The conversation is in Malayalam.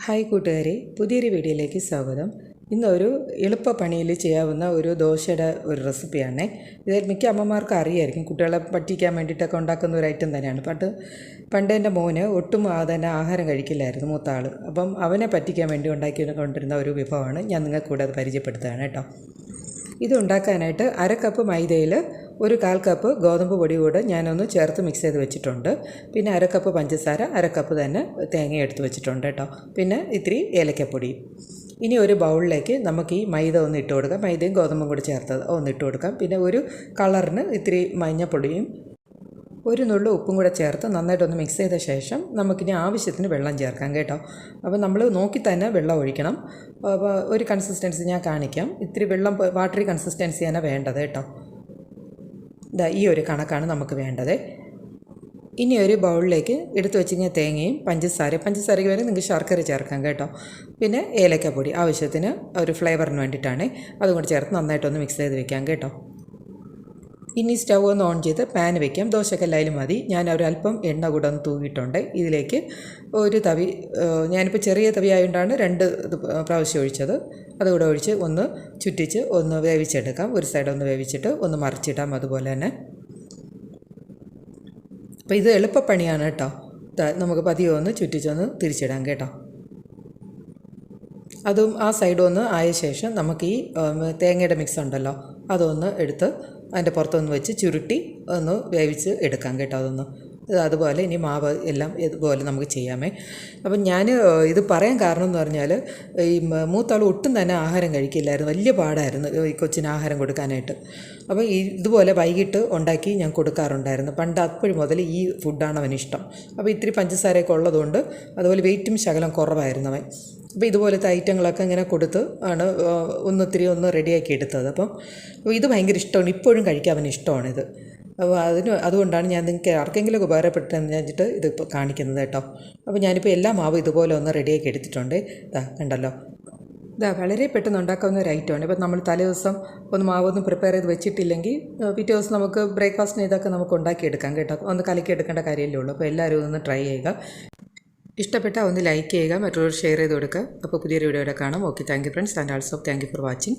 ഹായ് കൂട്ടുകാരെ, പുതിയൊരു വീഡിയോയിലേക്ക് സ്വാഗതം. ഇന്നൊരു എളുപ്പ പണിയിൽ ചെയ്യാവുന്ന ഒരു ദോശയുടെ ഒരു റെസിപ്പിയാണ്. ഇത് മിക്ക അമ്മമാർക്കും അറിയായിരിക്കും. കുട്ടികളെ പറ്റിക്കാൻ വേണ്ടിയിട്ടൊക്കെ ഉണ്ടാക്കുന്ന ഒരു ഐറ്റം തന്നെയാണ്. പണ്ട് എൻ്റെ മോന് ഒട്ടും തന്നെ ആഹാരം കഴിക്കില്ലായിരുന്നു, മൂത്ത ആൾ. അപ്പം അവനെ പറ്റിക്കാൻ വേണ്ടി ഉണ്ടാക്കിക്കൊണ്ടിരുന്ന ഒരു വിഭവമാണ് ഞാൻ നിങ്ങൾക്ക് കൂടെ അത് പരിചയപ്പെടുത്തുകയാണ് കേട്ടോ. ഇത് ഉണ്ടാക്കാനായിട്ട് 1/2 കപ്പ് മൈദയിൽ 1/4 കപ്പ് ഗോതമ്പ് പൊടി കൂടെ ഞാനൊന്ന് ചേർത്ത് മിക്സ് ചെയ്ത് വെച്ചിട്ടുണ്ട്. പിന്നെ 1/2 കപ്പ് പഞ്ചസാര, 1/2 കപ്പ് തന്നെ തേങ്ങ എടുത്ത് വെച്ചിട്ടുണ്ട് കേട്ടോ. പിന്നെ ഇത്തിരി ഏലക്കപ്പൊടി. ഇനി ഒരു ബൗളിലേക്ക് നമുക്ക് ഈ മൈദ ഒന്ന് ഇട്ട് കൊടുക്കാം. മൈദയും ഗോതമ്പും കൂടി ചേർത്തത് ഒന്ന് ഇട്ട് കൊടുക്കാം. പിന്നെ ഒരു കളറിന് ഇത്തിരി മഞ്ഞപ്പൊടിയും ഒരു നുള്ളു ഉപ്പും കൂടെ ചേർത്ത് നന്നായിട്ടൊന്ന് മിക്സ് ചെയ്ത ശേഷം നമുക്കിനി ആവശ്യത്തിന് വെള്ളം ചേർക്കാം കേട്ടോ. അപ്പോൾ നമ്മൾ നോക്കി തന്നെ വെള്ളം ഒഴിക്കണം. അപ്പോൾ ഒരു കൺസിസ്റ്റൻസി ഞാൻ കാണിക്കാം. ഇത്തിരി വെള്ളം വാട്ടറി കൺസിസ്റ്റൻസി തന്നെ വേണ്ടത് കേട്ടോ. ഈ ഒരു കണക്കാണ് നമുക്ക് വേണ്ടത്. ഇനി ഒരു ബൗളിലേക്ക് എടുത്തു വെച്ചിങ്ങനെ തേങ്ങയും പഞ്ചസാരയ്ക്ക് വരെ നിങ്ങൾക്ക് ശർക്കര ചേർക്കാം കേട്ടോ. പിന്നെ ഏലക്കപ്പൊടി ആവശ്യത്തിന് ഒരു ഫ്ലേവറിന് വേണ്ടിയിട്ടാണ്. അതും കൂടി ചേർത്ത് നന്നായിട്ടൊന്ന് മിക്സ് ചെയ്ത് വെക്കാം കേട്ടോ. ഇനി സ്റ്റൗ ഒന്ന് ഓൺ ചെയ്ത് പാൻ വയ്ക്കാം. ദോശക്കല്ലായാലും മതി. ഞാൻ ഒരല്പം എണ്ണ കൂടെ ഒന്ന് തൂക്കിയിട്ടുണ്ട്. ഇതിലേക്ക് ഒരു തവി, ഞാനിപ്പോൾ ചെറിയ തവി ആയതുകൊണ്ടാണ് 2 പ്രാവശ്യം ഒഴിച്ചത്. അതുകൂടെ ഒഴിച്ച് ഒന്ന് ചുറ്റിച്ച് ഒന്ന് വേവിച്ചെടുക്കാം. ഒരു സൈഡ് ഒന്ന് വേവിച്ചിട്ട് ഒന്ന് മറിച്ചിടാം അതുപോലെ തന്നെ. അപ്പോൾ ഇത് എളുപ്പപ്പണിയാണ് കേട്ടോ. നമുക്ക് പതിയെ ഒന്ന് ചുറ്റിച്ചൊന്ന് തിരിച്ചിടാം കേട്ടോ. അതും ആ സൈഡും ഒന്ന് ആയ ശേഷം നമുക്ക് ഈ തേങ്ങയുടെ മിക്സ് ഉണ്ടല്ലോ അതൊന്ന് എടുത്ത് അതിൻ്റെ പുറത്തൊന്ന് വെച്ച് ചുരുട്ടി ഒന്ന് വേവിച്ച് എടുക്കാം കേട്ടോ. അതുപോലെ ഇനി മാവ് എല്ലാം ഇതുപോലെ നമുക്ക് ചെയ്യാമേ. അപ്പം ഞാൻ ഇത് പറയാൻ കാരണം എന്ന് പറഞ്ഞാൽ ഈ മൂത്താൾ ഒട്ടും തന്നെ ആഹാരം കഴിക്കില്ലായിരുന്നു. വലിയ പാടായിരുന്നു ഈ കൊച്ചിന് ആഹാരം കൊടുക്കാനായിട്ട്. അപ്പോൾ ഇതുപോലെ വൈകിട്ട് ഉണ്ടാക്കി ഞാൻ കൊടുക്കാറുണ്ടായിരുന്നു. പണ്ട് അപ്പോഴും മുതൽ ഈ ഫുഡാണ് അവനിഷ്ടം. അപ്പോൾ ഇത്തിരി പഞ്ചസാരയൊക്കെ ഉള്ളതുകൊണ്ട് അതുപോലെ വെയിറ്റും ശകലം കുറവായിരുന്നു അവൻ. അപ്പോൾ ഇതുപോലത്തെ ഐറ്റങ്ങളൊക്കെ ഇങ്ങനെ കൊടുത്ത് ആണ് ഒത്തിരി റെഡിയാക്കി എടുത്തത്. അപ്പം ഇത് ഭയങ്കര ഇഷ്ടമാണ്. ഇപ്പോഴും കഴിക്കാൻ അവന് ഇഷ്ടമാണിത്. അപ്പോൾ അതുകൊണ്ടാണ് ഞാൻ നിങ്ങൾക്ക് ആർക്കെങ്കിലും ഉപകാരപ്പെട്ടെന്ന് വെച്ചിട്ട് ഇതിപ്പോൾ കാണിക്കുന്നത് കേട്ടോ. അപ്പോൾ ഞാനിപ്പോൾ എല്ലാ മാവും ഇതുപോലെ ഒന്ന് റെഡിയാക്കി എടുത്തിട്ടുണ്ട്. കണ്ടല്ലോ, വളരെ പെട്ടെന്ന് ഉണ്ടാക്കാവുന്ന ഒരു ഐറ്റമാണ്. ഇപ്പോൾ നമ്മൾ തലേദിവസം മാവൊന്നും പ്രിപ്പയർ ചെയ്ത് വെച്ചിട്ടില്ലെങ്കിൽ പിറ്റേ ദിവസം നമുക്ക് ബ്രേക്ക്ഫാസ്റ്റിന് ഇതൊക്കെ നമുക്ക് ഉണ്ടാക്കിയെടുക്കാം കേട്ടോ. ഒന്ന് കലക്കിയെടുക്കേണ്ട കാര്യമല്ലേ ഉള്ളൂ. അപ്പോൾ എല്ലാവരും ഒന്ന് ട്രൈ ചെയ്യുക. ഇഷ്ടപ്പെട്ടാൽ ഒന്ന് ലൈക്ക് ചെയ്യുക, മറ്റുള്ളവർ ഷെയർ ചെയ്ത് കൊടുക്കുക. അപ്പോൾ പുതിയൊരു വീഡിയോയുടെ കാണാം. Okay, thank you friends, and also thank you for watching.